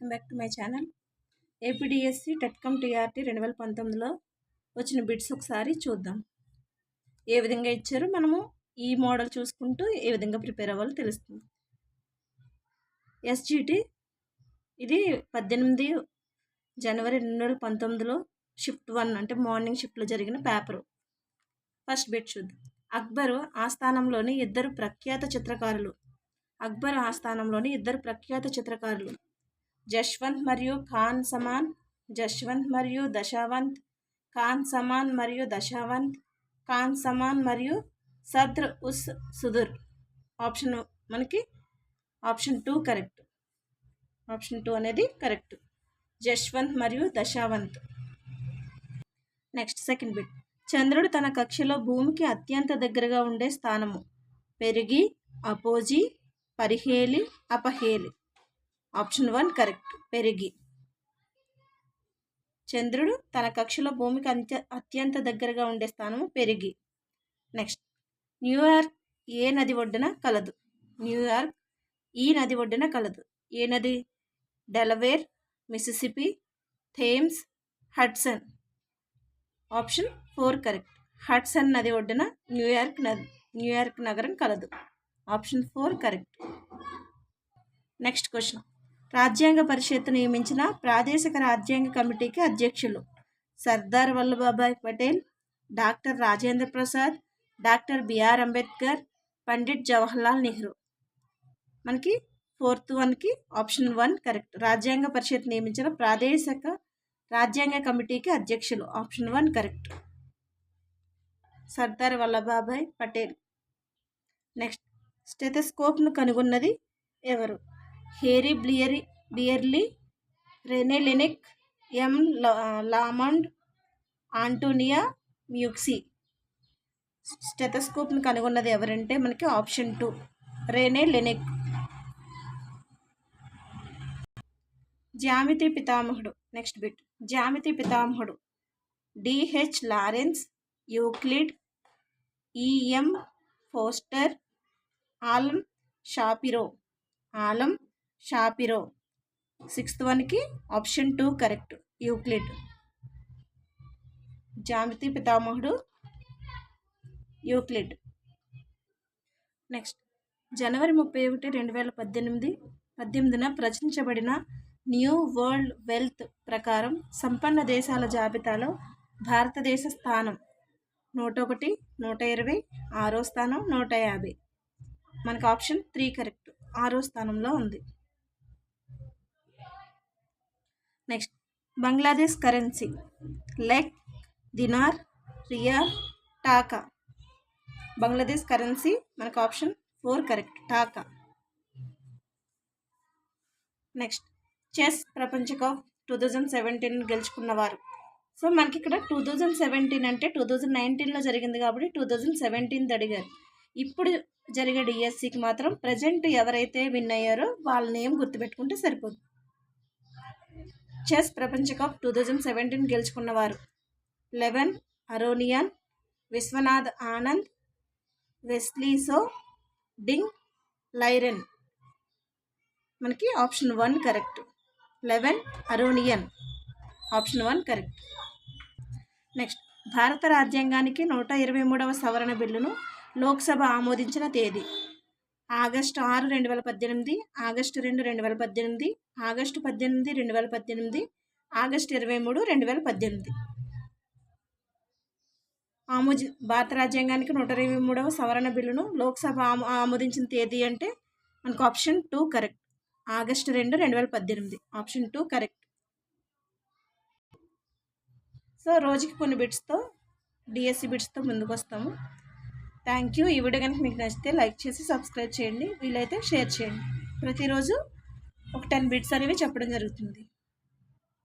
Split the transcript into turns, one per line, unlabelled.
Welcome back to my channel. AP DSC TET cum TRT 2019లో వచ్చిన bits ఒకసారి చూద్దాం. ఏ విధంగా ఇచ్చారో మనము ఈ మోడల్ చూసుకుంటూ ఏ విధంగా ప్రిపేర్ అవ్వాలో తెలుస్తుంది. ఎస్జిటి ఇది 18 జనవరి 2019లో షిఫ్ట్ 1 అంటే మార్నింగ్ షిఫ్ట్లో జరిగిన పేపరు. ఫస్ట్ బిట్ చూద్దాం. అక్బరు ఆస్థానంలోని ఇద్దరు ప్రఖ్యాత చిత్రకారులు జశ్వంత్ మరియు ఖాన్ సమాన్, జశ్వంత్ మరియు దశావంత్, ఖాన్ సమాన్ మరియు దశావంత్, ఖాన్ సమాన్ మరియు సద్ర్ ఉస్ సుదుర్. Option 2 correct. ఆప్షన్ 2 అనేది కరెక్ట్. జశ్వంత్ మరియు దశావంత్. Next second bit. చంద్రుడు తన కక్షలో భూమికి అత్యంత దగ్గరగా ఉండే స్థానము perigee, apogee, perihelion, aphelion. Option 1 correct. Perigee. చంద్రుడు తన కక్షలో భూమికి అత్యంత దగ్గరగా ఉండే స్థానము పెరిగి. నెక్స్ట్. న్యూయార్క్ ఏ నది ఒడ్డున కలదు? న్యూయార్క్ ఈ నది ఒడ్డున కలదు. ఏ నది? Delaware, Mississippi, Thames, Hudson. Option 4 correct. Hudson నది ఒడ్డున న్యూయార్క్ నగరం కలదు. Option 4 correct. Next question. రాజ్యాంగ పరిషత్తు నియమించిన ప్రాదేశిక రాజ్యాంగ కమిటీకి అధ్యక్షులు Sardar Vallabhbhai Patel, doctor Rajendra Prasad, doctor BR Ambedkar, Pandit Jawaharlal Nehru. మనకి ఫోర్త్ వన్కి ఆప్షన్ 1 కరెక్ట్. రాజ్యాంగ పరిషత్ నియమించిన ప్రాదేశిక రాజ్యాంగ కమిటీకి అధ్యక్షులు. Option 1 correct. Sardar Vallabhbhai Patel. Next. స్టెథోస్కోప్ను కనుగొన్నది ఎవరు? హేరీ బియర్లీ, రెనే లెనెక్, ఎం లామండ్, ఆంటోనియా మ్యూక్సీ. స్టెథోస్కోప్ను కనుగొన్నది ఎవరంటే మనకి ఆప్షన్ 2 రెనే లెనెక్. జ్యామితి పితామహుడు. Next bit. జ్యామితి పితామహుడు DH Lawrence, Euclid, EM Forster, Alan Shapiro. Sixth వన్కి ఆప్షన్ 2 కరెక్ట్. యూక్లిడ్. జ్యామితి పితామహుడు యూక్లిడ్. నెక్స్ట్. జనవరి 31, 2018 ప్రచురించబడిన న్యూ వరల్డ్ వెల్త్ ప్రకారం సంపన్న దేశాల జాబితాలో భారతదేశ స్థానం 101, 120, 6వ స్థానం, 150. మనకు ఆప్షన్ 3 కరెక్ట్. 6వ స్థానంలో ఉంది. Next. Bangladesh currency lek, dinar, riyal, taka. Bangladesh currency మనకు option 4 correct. Taka. Next. Chess ప్రపంచ కప్ 2017 గెలుచుకున్నవారు. సో మనకి ఇక్కడ 2017 అంటే 2019లో జరిగింది కాబట్టి 2017 అడిగారు. ఇప్పుడు జరిగే డిఎస్సికి మాత్రం ప్రజెంట్ ఎవరైతే విన్ అయ్యారో వాళ్ళ నేమ్ గుర్తుపెట్టుకుంటే సరిపోతుంది. చెస్ ప్రపంచ కప్ 2017 గెలుచుకున్నవారు Levon Aronian, Viswanath Anand, Wesley So, Ding Liren. మనకి option 1 correct. Levon Aronian. Option 1 correct. Next. భారత రాజ్యాంగానికి 123వ సవరణ బిల్లును లోక్సభ ఆమోదించిన తేదీ ఆగస్టు 6, 2018, ఆగస్టు 2, 2018, ఆగస్టు 18, 2018, ఆగస్టు 23, 2018. భారత రాజ్యాంగానికి 123వ సవరణ బిల్లును లోక్సభ ఆమోదించిన తేదీ అంటే మనకు option 2 correct. August 2, 2018. Option 2 correct. So రోజుకి కొన్ని బిట్స్తో డిఎస్సి బిట్స్తో ముందుకు వస్తాము. Thank you. ఈ వీడియో కనుక మీకు నచ్చితే లైక్ చేసి సబ్స్క్రైబ్ చేయండి. వీలైతే షేర్ చేయండి. ప్రతిరోజు ఒక 10 బిట్స్ అనేవి చెప్పడం జరుగుతుంది.